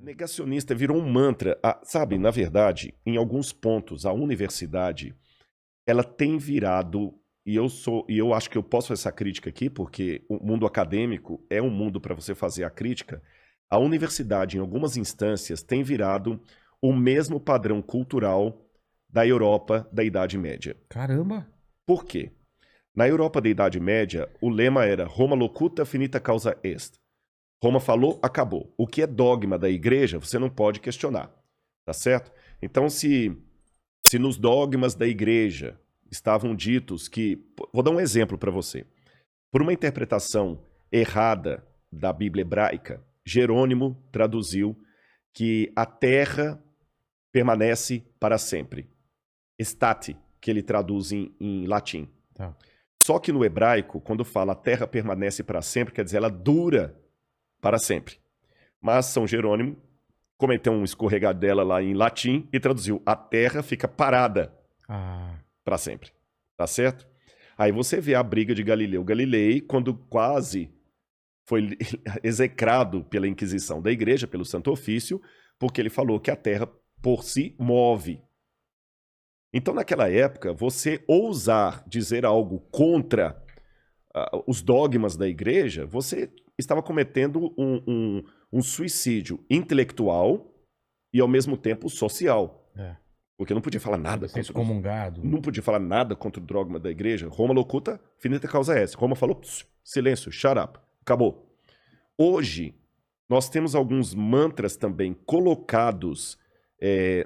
Negacionista virou um mantra. Sabe, na verdade, em alguns pontos, a universidade, ela tem virado, e eu acho que eu posso fazer essa crítica aqui, porque o mundo acadêmico é um mundo para você fazer a crítica. A universidade, em algumas instâncias, tem virado o mesmo padrão cultural da Europa da Idade Média. Caramba! Por quê? Na Europa da Idade Média, o lema era Roma locuta finita causa est. Roma falou, acabou. O que é dogma da igreja, você não pode questionar. Tá certo? Então, se nos dogmas da igreja estavam ditos que... Vou dar um exemplo para você. Por uma interpretação errada da Bíblia hebraica, Jerônimo traduziu que a terra permanece para sempre. Estate, que ele traduz em latim. Tá. Só que no hebraico, quando fala a terra permanece para sempre, quer dizer, ela dura para sempre. Mas São Jerônimo cometeu um escorregadela lá em latim e traduziu a terra fica parada para sempre. Tá certo? Aí você vê a briga de Galileu Galilei, quando quase foi execrado pela Inquisição da Igreja, pelo Santo Ofício, porque ele falou que a terra por si move. Então, naquela época, você ousar dizer algo contra os dogmas da igreja, você estava cometendo um suicídio intelectual e, ao mesmo tempo, social. Porque não podia falar nada contra excomungado. Não podia falar nada contra o dogma da igreja. Roma locuta, finita causa est. Roma falou, silêncio, shut up, acabou. Hoje, nós temos alguns mantras também colocados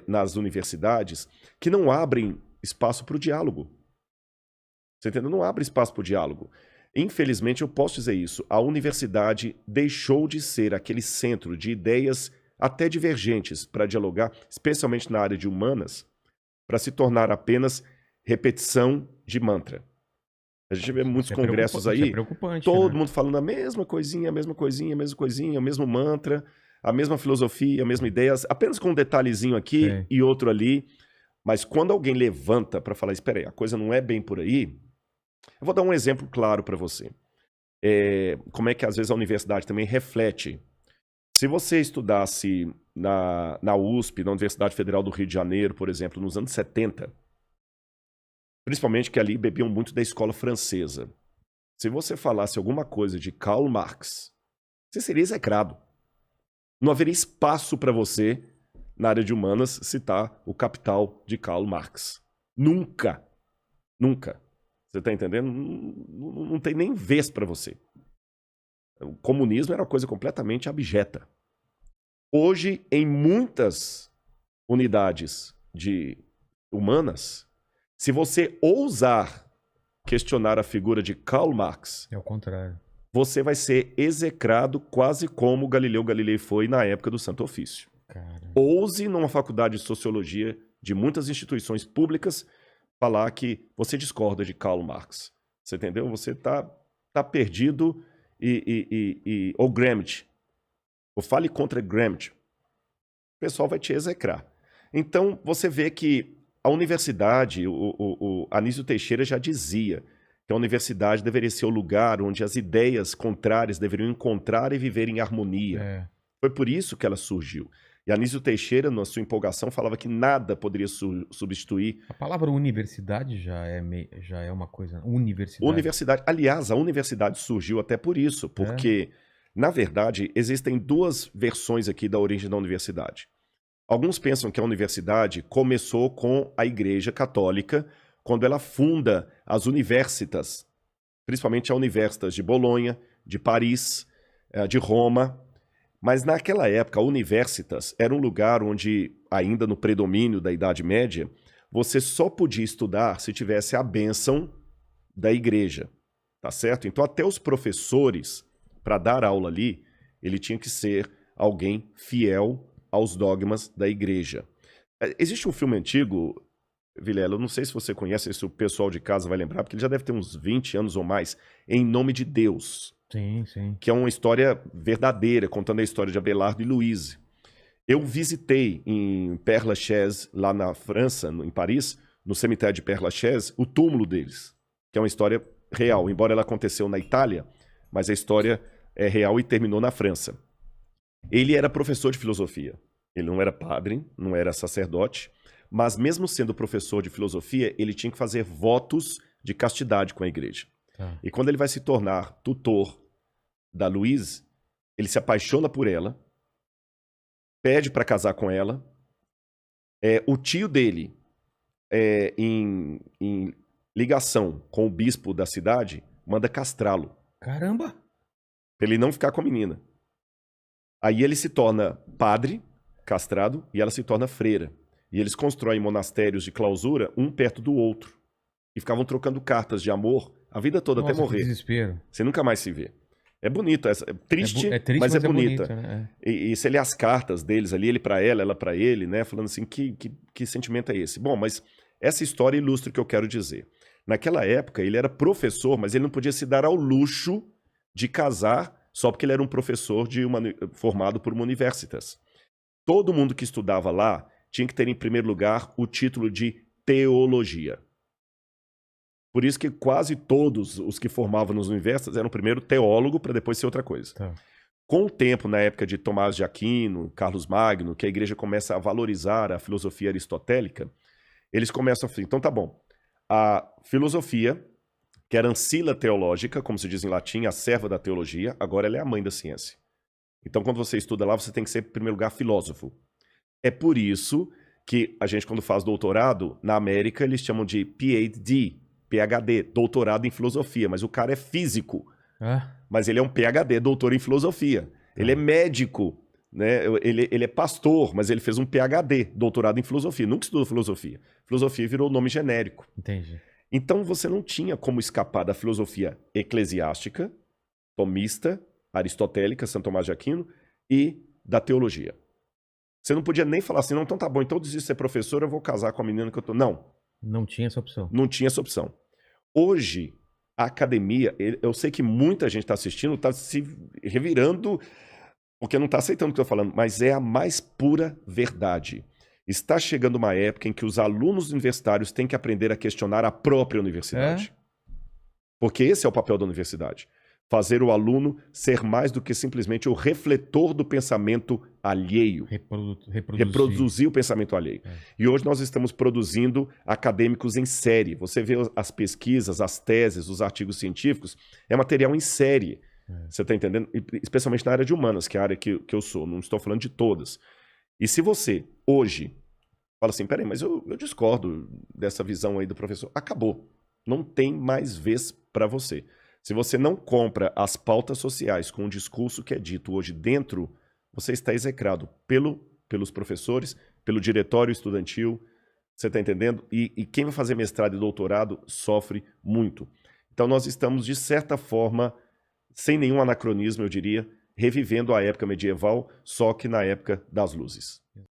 nas universidades que não abrem espaço para o diálogo. Você entendeu? Não abre espaço para o diálogo. Infelizmente, eu posso dizer isso. A universidade deixou de ser aquele centro de ideias até divergentes para dialogar, especialmente na área de humanas, para se tornar apenas repetição de mantra. A gente vê muitos congressos aí, todo mundo falando a mesma coisinha, a mesma coisinha, a mesma coisinha, o mesmo mantra, a mesma filosofia, a mesma ideia, apenas com um detalhezinho aqui e outro ali. Mas quando alguém levanta para falar, espera aí, a coisa não é bem por aí, eu vou dar um exemplo claro para você. Como é que às vezes a universidade também reflete. Se você estudasse na USP, na Universidade Federal do Rio de Janeiro, por exemplo, nos anos 70, principalmente que ali bebiam muito da escola francesa, se você falasse alguma coisa de Karl Marx, você seria execrado. Não haveria espaço para você, na área de humanas, citar o Capital de Karl Marx. Nunca. Nunca. Você está entendendo? Não tem nem vez para você. O comunismo era uma coisa completamente abjeta. Hoje, em muitas unidades de humanas, se você ousar questionar a figura de Karl Marx, é o contrário. Você vai ser execrado quase como Galileu Galilei foi na época do Santo Ofício. Caramba. Ouse, numa faculdade de sociologia de muitas instituições públicas, falar que você discorda de Karl Marx. Você entendeu? Você tá perdido ou Gramsci. Ou fale contra Gramsci. O pessoal vai te execrar. Então, você vê que a universidade, o Anísio Teixeira já dizia que a universidade deveria ser o lugar onde as ideias contrárias deveriam encontrar e viver em harmonia. Foi por isso que ela surgiu. E Anísio Teixeira, na sua empolgação, falava que nada poderia substituir... A palavra universidade já é uma coisa... Universidade. Aliás, a universidade surgiu até por isso, porque, na verdade, existem duas versões aqui da origem da universidade. Alguns pensam que a universidade começou com a Igreja Católica, quando ela funda as universitas, principalmente a Universitas de Bolonha, de Paris, de Roma. Mas naquela época, a Universitas era um lugar onde, ainda no predomínio da Idade Média, você só podia estudar se tivesse a bênção da igreja, tá certo? Então até os professores, para dar aula ali, ele tinha que ser alguém fiel aos dogmas da igreja. Existe um filme antigo, Vilela, eu não sei se você conhece, se o pessoal de casa vai lembrar, porque ele já deve ter uns 20 anos ou mais, Em Nome de Deus. Sim, sim. Que é uma história verdadeira, contando a história de Abelardo e Louise. Eu visitei em Père Lachaise, lá na França, em Paris, no cemitério de Père Lachaise, o túmulo deles, que é uma história real, embora ela aconteceu na Itália, mas a história é real e terminou na França. Ele era professor de filosofia. Ele não era padre, não era sacerdote, mas mesmo sendo professor de filosofia, ele tinha que fazer votos de castidade com a igreja. Tá. E quando ele vai se tornar tutor da Louise, ele se apaixona por ela, pede para casar com ela. O tio dele, em ligação com o bispo da cidade, manda castrá-lo. Caramba! Pra ele não ficar com a menina. Aí ele se torna padre, castrado, e ela se torna freira. E eles constroem monastérios de clausura, um perto do outro. E ficavam trocando cartas de amor a vida toda. Nossa, até morrer. Que desespero. Você nunca mais se vê. É bonito, é triste, mas é bonita. Bonito, né? E você lê as cartas deles ali, ele pra ela pra ele, né? Falando assim, que sentimento é esse? Bom, mas essa história ilustra o que eu quero dizer. Naquela época, ele era professor, mas ele não podia se dar ao luxo de casar só porque ele era um professor formado por uma universitas. Todo mundo que estudava lá tinha que ter, em primeiro lugar, o título de teologia. Por isso que quase todos os que formavam nas universidades eram primeiro teólogo para depois ser outra coisa. Tá. Com o tempo, na época de Tomás de Aquino, Carlos Magno, que a igreja começa a valorizar a filosofia aristotélica, eles começam a falar, então tá bom, a filosofia, que era ancila teológica, como se diz em latim, a serva da teologia, agora ela é a mãe da ciência. Então quando você estuda lá, você tem que ser, em primeiro lugar, filósofo. É por isso que a gente, quando faz doutorado, na América, eles chamam de PhD, doutorado em filosofia, mas o cara é físico. Mas ele é um PhD, doutor em filosofia. Ele é médico, né? Ele é pastor, mas ele fez um PhD, doutorado em filosofia. Nunca estudou filosofia. Filosofia virou nome genérico. Entendi. Então você não tinha como escapar da filosofia eclesiástica, tomista, aristotélica, Santo Tomás de Aquino, e da teologia. Você não podia nem falar assim, não, então tá bom, então eu desisto de ser professor, eu vou casar com a menina que eu tô... Não. Não tinha essa opção. Não tinha essa opção. Hoje, a academia, eu sei que muita gente está assistindo, está se revirando, porque não está aceitando o que eu estou falando, mas é a mais pura verdade. Está chegando uma época em que os alunos universitários têm que aprender a questionar a própria universidade. Porque esse é o papel da universidade. Fazer o aluno ser mais do que simplesmente o refletor do pensamento alheio. Reproduzir o pensamento alheio. E hoje nós estamos produzindo acadêmicos em série. Você vê as pesquisas, as teses, os artigos científicos, é material em série. Você está entendendo? Especialmente na área de humanas, que é a área que eu sou. Não estou falando de todas. E se você, hoje, fala assim, peraí, mas eu discordo dessa visão aí do professor. Acabou. Não tem mais vez para você. Se você não compra as pautas sociais com o discurso que é dito hoje dentro, você está execrado pelos professores, pelo diretório estudantil, você está entendendo? E quem vai fazer mestrado e doutorado sofre muito. Então nós estamos, de certa forma, sem nenhum anacronismo, eu diria, revivendo a época medieval, só que na época das luzes.